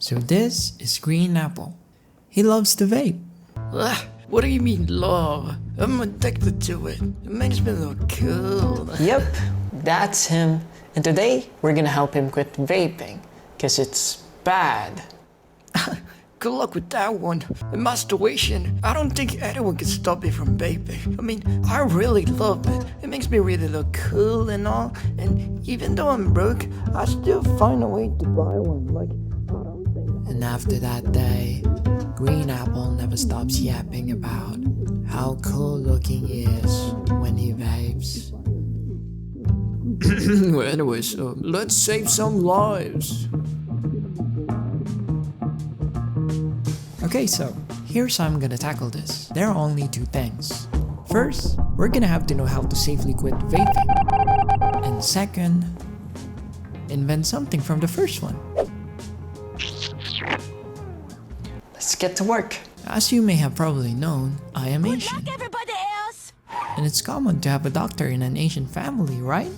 So this is Green Apple. He loves to vape. What do you mean love? I'm addicted to it. It makes me look cool. Yep, that's him. And today, we're gonna help him quit vaping, cause it's bad. Good luck with that one. And masturbation, I don't think anyone can stop me from vaping. I mean, I really love it. It makes me really look cool and all. And even though I'm broke, I still find a way to buy one. Like, I don't think... And after that day, Green Apple never stops yapping about how cool looking he is when he vapes. Well, anyways, let's save some lives. Okay, so here's how I'm gonna tackle this. There are only two things. First, we're gonna have to know how to safely quit vaping. And second, invent something from the first one. Let's get to work. As you may have probably known, I am Asian. Like everybody else. And it's common to have a doctor in an Asian family, right?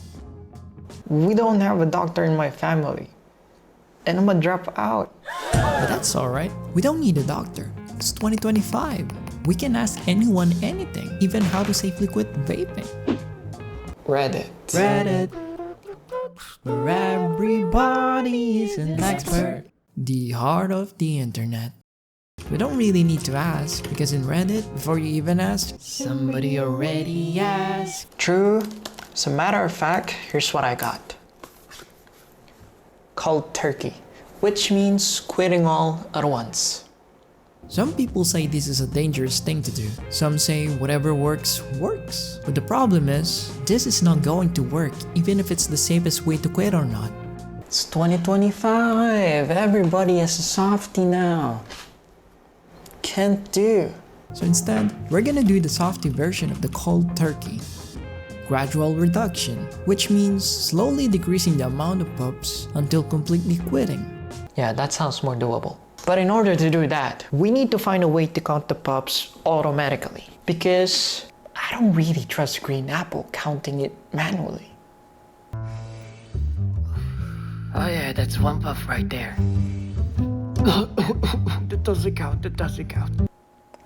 We don't have a doctor in my family. And I'm gonna drop out. But that's alright. We don't need a doctor. It's 2025. We can ask anyone anything, even how to safely quit vaping. Reddit. Reddit, where everybody is an expert. The heart of the internet. We don't really need to ask, because in Reddit, before you even ask, somebody already asked. True. As a matter of fact, here's what I got. Cold turkey, which means quitting all at once. Some people say this is a dangerous thing to do. Some say whatever works, works. But the problem is, this is not going to work, even if it's the safest way to quit or not. It's 2025. Everybody is a softie now. Can't do. So instead, we're gonna do the softy version of the cold turkey. Gradual reduction, which means slowly decreasing the amount of puffs until completely quitting. Yeah, that sounds more doable. But in order to do that, we need to find a way to count the puffs automatically. Because I don't really trust Green Apple counting it manually. Oh yeah, that's one puff right there. That doesn't count, that doesn't count.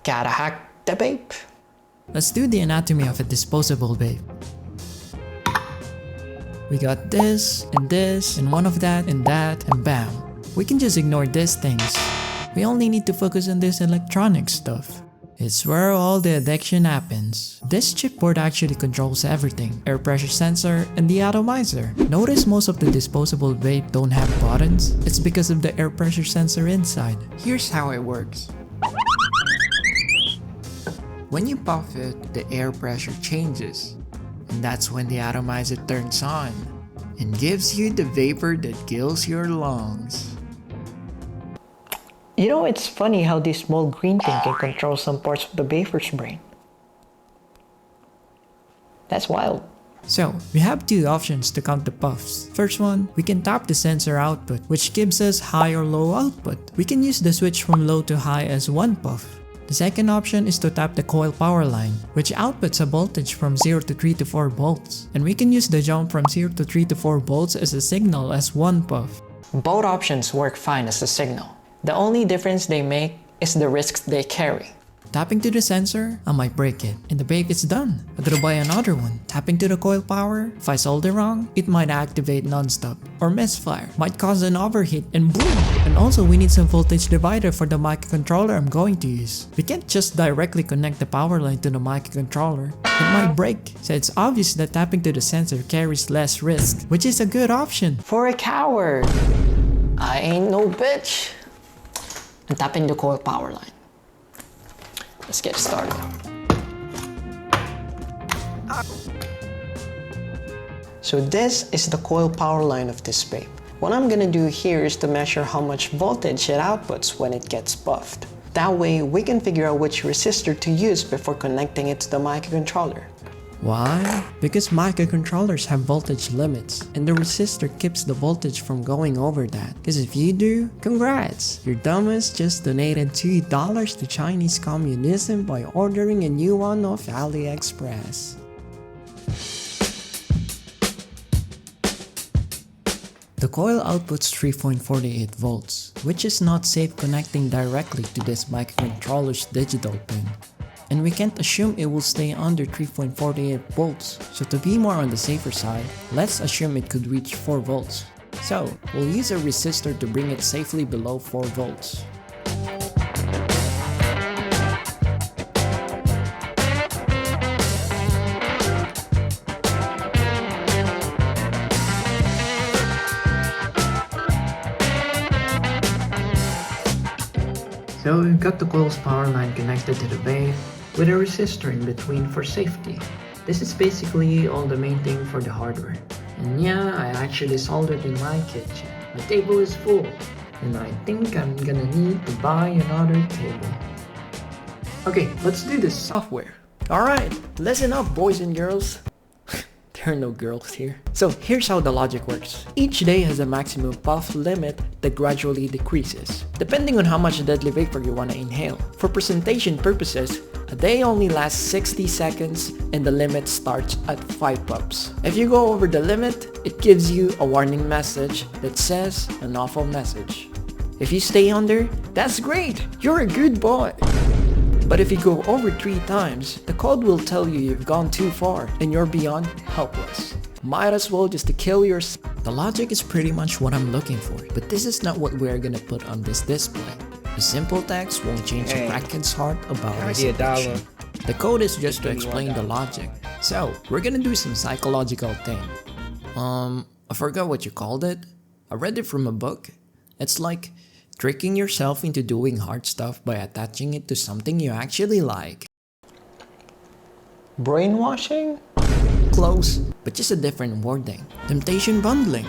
Gotta hack the vape. Let's do the anatomy of a disposable vape. We got this, and one of that, and bam. We can just ignore these things. We only need to focus on this electronic stuff. It's where all the addiction happens. This chipboard actually controls everything. Air pressure sensor and the atomizer. Notice most of the disposable vape don't have buttons? It's because of the air pressure sensor inside. Here's how it works. When you puff it, the air pressure changes. And that's when the atomizer turns on and gives you the vapor that kills your lungs. You know, it's funny how this small green thing can control some parts of the vapor's brain. That's wild. So, we have two options to count the puffs. First one, we can tap the sensor output, which gives us high or low output. We can use the switch from low to high as one puff. The second option is to tap the coil power line, which outputs a voltage from 0 to 3 to 4 volts. And we can use the jump from 0 to 3 to 4 volts as a signal as one puff. Both options work fine as a signal. The only difference they make is the risks they carry. Tapping to the sensor, I might break it, and the vape is done. I gotta buy another one. Tapping to the coil power, if I solder wrong, it might activate non-stop, or misfire, might cause an overheat, and boom! And also we need some voltage divider for the microcontroller I'm going to use. We can't just directly connect the power line to the microcontroller. It might break, so it's obvious that tapping to the sensor carries less risk, which is a good option. For a coward, I ain't no bitch. And tapping the coil power line. Let's get started. So this is the coil power line of this vape. What I'm gonna do here is to measure how much voltage it outputs when it gets puffed. That way we can figure out which resistor to use before connecting it to the microcontroller. Why? Because microcontrollers have voltage limits, and the resistor keeps the voltage from going over that. Because if you do, congrats! Your dumbass just donated $2 to Chinese communism by ordering a new one off AliExpress. The coil outputs 3.48 volts, which is not safe connecting directly to this microcontroller's digital pin. And we can't assume it will stay under 3.48 volts, so to be more on the safer side, let's assume it could reach 4 volts. So, we'll use a resistor to bring it safely below 4 volts. So we've got the coil's power line connected to the vape with a resistor in between for safety. This is basically all the main thing for the hardware. And yeah, I actually soldered in my kitchen. My table is full, and I think I'm gonna need to buy another table. Okay, let's do this software. Alright, listen up, boys and girls. There are no girls here. So here's how the logic works. Each day has a maximum puff limit that gradually decreases, depending on how much deadly vapor you want to inhale. For presentation purposes, a day only lasts 60 seconds and the limit starts at 5 puffs. If you go over the limit, it gives you a warning message that says an awful message. If you stay under, that's great, you're a good boy. But if you go over 3 times, the code will tell you you've gone too far and you're beyond helpless. Might as well just to kill yourself. The logic is pretty much what I'm looking for, but this is not what we're gonna put on this display. The simple text won't change a crackhead's heart about this addiction. The code is just to explain the logic. So, we're gonna do some psychological thing. I forgot what you called it. I read it from a book. It's like tricking yourself into doing hard stuff by attaching it to something you actually like. Brainwashing? Close, but just a different wording. Temptation bundling.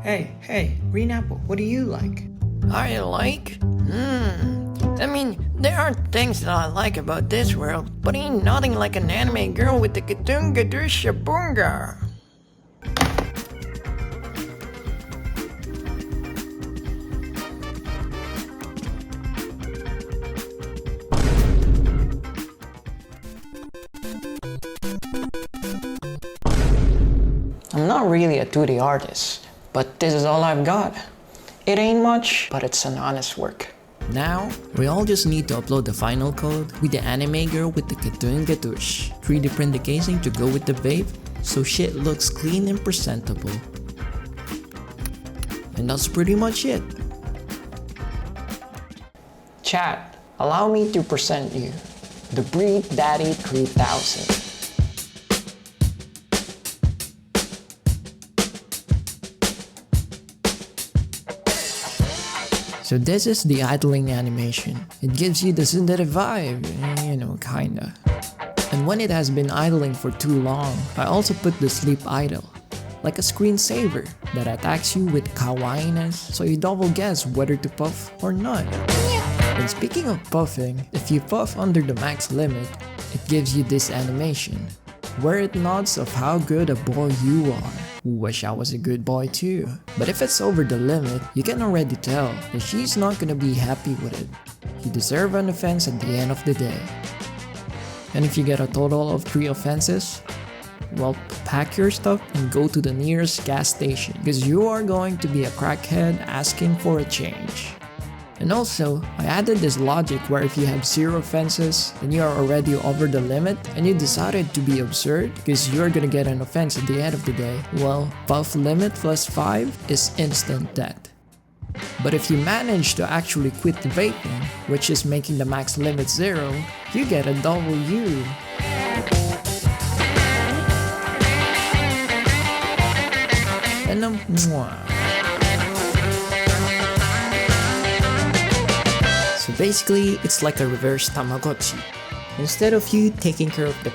Hey, Green Apple, what do you like? I like? I mean, there are things that I like about this world, but ain't nothing like an anime girl with the katunga dusha bunga. I'm not really a 2D artist, but this is all I've got. It ain't much, but it's an honest work. Now, we all just need to upload the final code with the anime girl with the katunga tush. 3D print the casing to go with the vape, so shit looks clean and presentable. And that's pretty much it. Chat, allow me to present you the Breed Daddy 3000. So this is the idling animation. It gives you the tsundere vibe, kinda. And when it has been idling for too long, I also put the sleep idle, like a screensaver that attacks you with kawaiiness, so you double guess whether to puff or not. And speaking of puffing, if you puff under the max limit, it gives you this animation, where it nods of how good a boy you are. Wish I was a good boy too. But if it's over the limit, you can already tell that she's not gonna be happy with it. You deserve an offense at the end of the day. And if you get a total of 3 offenses, well, pack your stuff and go to the nearest gas station, because you are going to be a crackhead asking for a change. And also, I added this logic where if you have 0 offenses and you are already over the limit and you decided to be absurd because you're gonna get an offense at the end of the day, well, puff limit plus 5 is instant death. But if you manage to actually quit the vaping, which is making the max limit 0, you get a W. And a mwah. So basically, it's like a reverse Tamagotchi. Instead of you taking care of the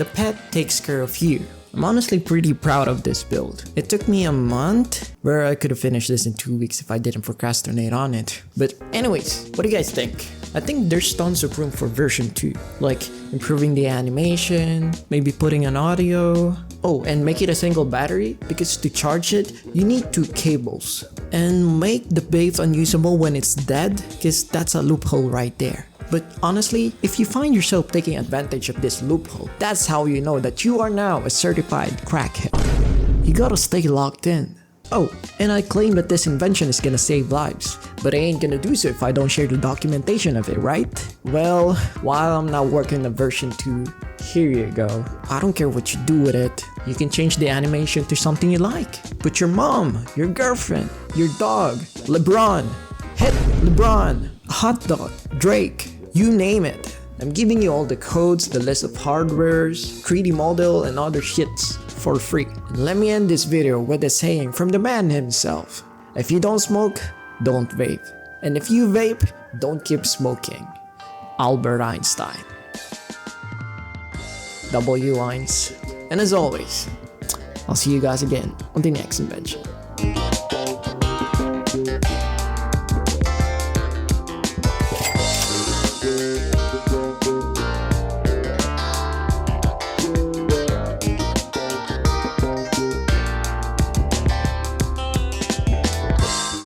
pet takes care of you. I'm honestly pretty proud of this build. It took me a month, where I could have finished this in 2 weeks if I didn't procrastinate on it. But anyways, what do you guys think? I think there's tons of room for version 2, like improving the animation, maybe putting an audio. Oh, and make it a single battery, because to charge it, you need 2 cables. And make the vape unusable when it's dead, because that's a loophole right there. But honestly, if you find yourself taking advantage of this loophole, that's how you know that you are now a certified crackhead. You gotta stay locked in. Oh, and I claim that this invention is gonna save lives, but I ain't gonna do so if I don't share the documentation of it, right? Well, while I'm not working on version 2, here you go. I don't care what you do with it. You can change the animation to something you like. Put your mom, your girlfriend, your dog, LeBron, hit LeBron, a hot dog, Drake, you name it. I'm giving you all the codes, the list of hardwares, 3D model, and other shits for free. And let me end this video with a saying from the man himself. If you don't smoke, don't vape. And if you vape, don't keep smoking. Albert Einstein. W. Lines. And as always, I'll see you guys again on the next invention.